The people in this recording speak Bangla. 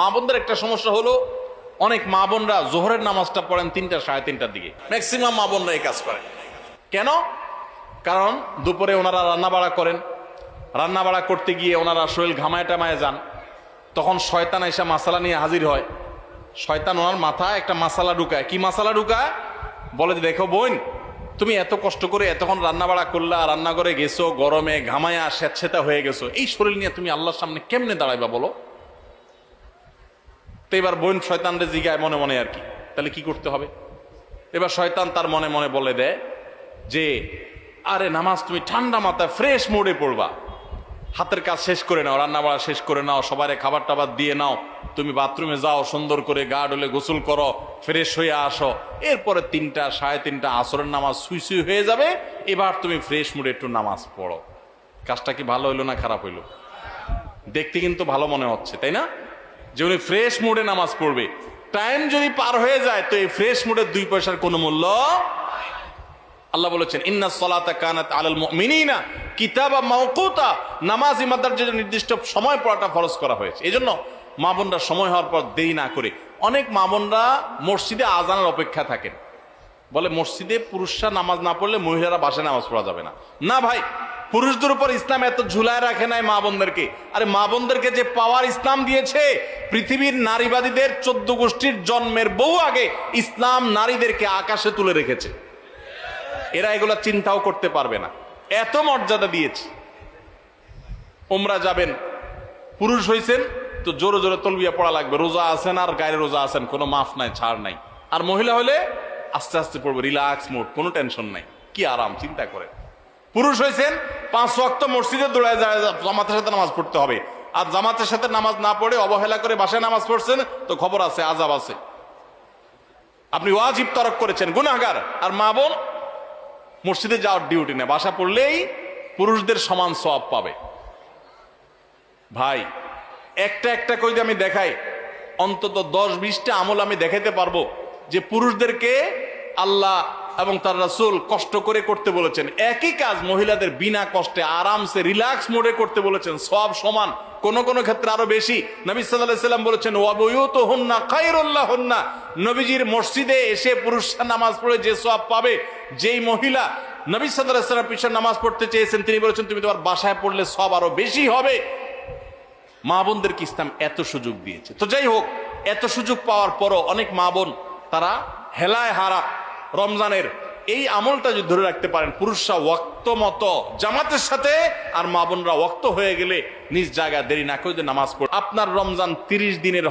মা বোনদের একটা সমস্যা হলো, অনেক মা বোনরা জোহরের নামাজটা পড়েন 3টা সাড়ে 3টার দিকে। ম্যাক্সিমাম মা বোনরা এই কাজ করেন কেন? কারণ দুপুরে ওনারা রান্না বাড়া করেন, রান্না বাড়া করতে গিয়ে ওনারা শরীর ঘামায় টামায় যান, তখন শয়তান এসে মাসালা নিয়ে হাজির হয়। শয়তান ওনার মাথায় একটা মাসালা ঢুকায়। কি মাসালা ঢুকায়? বলে যে, দেখো বোন, তুমি এত কষ্ট করে এতক্ষণ রান্না বাড়া করলা, রান্না করে গেছো, গরমে ঘামায়া স্যাঁতসেঁতা হয়ে গেছো, এই শরীর নিয়ে তুমি আল্লাহর সামনে কেমনে দাঁড়াইবা বলো? তো এবার বোন শয়তানরে জিগায় মনে মনে আর কি, তাহলে কি করতে হবে? এবার শয়তান তার মনে মনে বলে দেয় যে, আরে নামাজ তুমি ঠান্ডা মাথায় ফ্রেশ মোডে পড়বা, হাতের কাজ শেষ করে নাও, রান্না বাড়া শেষ করে নাও, সবারে খাবার টাবার দিয়ে নাও, তুমি বাথরুমে যাও, সুন্দর করে গা ডলে গোসল করো, ফ্রেশ হয়ে আসো, এরপরে 3টা সাড়ে 3টা আসরের নামাজ সুই সুই হয়ে যাবে, এবার তুমি ফ্রেশ মুডে একটু নামাজ পড়ো। কাজটা কি ভালো হইলো না খারাপ হইলো? দেখতে কিন্তু ভালো মনে হচ্ছে, তাই না? যে উনি ফ্রেশ মুডে নামাজ পড়বে। টাইম যদি পার হয়ে যায় তো এই ফ্রেশ মুডের 2 পয়সার কোনো মূল্য। আল্লাহ বলেছেন, ইন্নাস সালাতা কানাত আলাল মুমিনিনা কিতাবা মাওকুতা, নামাজ ইমানদারদের জন্য নির্দিষ্ট সময় পড়াটা ফরজ করা হয়েছে। এই জন্য মা বোনরা সময় হওয়ার পর দেরি না করে, অনেক মা বোনরা মসজিদে আজানের অপেক্ষা থাকেন, বলে মসজিদে পুরুষরা নামাজ না পড়লে মহিলারা বাসায় নামাজ পড়া যাবে না। না ভাই, পুরুষদের উপর ইসলাম এত ঝুলায় রাখে নাই মা বোনদেরকে। আরে মা বোনদেরকে যে পাওয়ার ইসলাম দিয়েছে, পৃথিবীর নারীবাদীদের 14 গোষ্ঠীর জন্মের বহু আগে ইসলাম নারীদেরকে আকাশে তুলে রেখেছে। এরা এগুলা চিন্তাও করতে পারবে না, এত মর্যাদা দিয়েছে। উমরা যাবেন, পুরুষ হইছেন তো জোরে জোরে তলবিয়া পড়া লাগবে, রোজা আছেন আর গায়ে রোজা আছেন, কোনো মাফ নাই, ছাড় নাই। আর মহিলা হলে আস্তে আস্তে পড়বে, রিল্যাক্স মোড, কোনো টেনশন নাই, কি আরাম, চিন্তা করে। পুরুষ হয়েছেন 5 ওয়াক্ত মসজিদে দৌড়ায় যায়, জামাতের সাথে নামাজ পড়তে হবে, আর জামাতের সাথে নামাজ না পড়ে অবহেলা করে বাসায় নামাজ পড়ছেন তো খবর আছে, আযাব আছে, আপনি ওয়াজিব তরক করেছেন, গুনাহগার। আর মা বোন মসজিদে যাওয়ার ডিউটি নেই, বাসা পড়লেই পুরুষদের সমান সওয়াব পাবে। ভাই, একটা একটা করে আমি দেখাই, অন্তত 10-20টা আমল আমি দেখাইতে পারবো যে পুরুষদেরকে আল্লাহ এবং তার রাসূল কষ্ট করে করতে বলেছেন। একই কাজ মহিলাদের বিনা কষ্টে আরামসে রিল্যাক্স মোডে করতে বলেছেন, সওয়াব সমান, কোন কোন ক্ষেত্রে আরো বেশি। নবী সাল্লাল্লাহু আলাইহি ওয়াসাল্লাম বলেছেন, ওয়া বুয়ুতুহুন্না খায়রুল লাহুন্না, নবীজির মসজিদে এসে পুরুষরা নামাজ পড়ে যে সওয়াব পাবে, যেই মহিলা নবী সাল্লাল্লাহু আলাইহি ওয়াসাল্লাম পিছনে নামাজ পড়তে চেয়েছেন তিনি বলেছেন তুমি তোমার বাসায় পড়লে সওয়াব আরো বেশি হবে। মা বোনদেরকে ইসলাম এত সুযোগ দিয়েছে। তো যাই হোক, এত সুযোগ পাওয়ার পরও অনেক মা বোন তারা হেলায় হারা রমজানের এই আমলটা যদি ধরে রাখতে পারেন, পুরুষরা ওয়াক্ত মতো জামাতের সাথে আর মা বোনরা ওয়াক্ত হয়ে গেলে নিজ জায়গায় দেরি না করে নামাজ পড়ে, আপনার রমজান 30 দিনের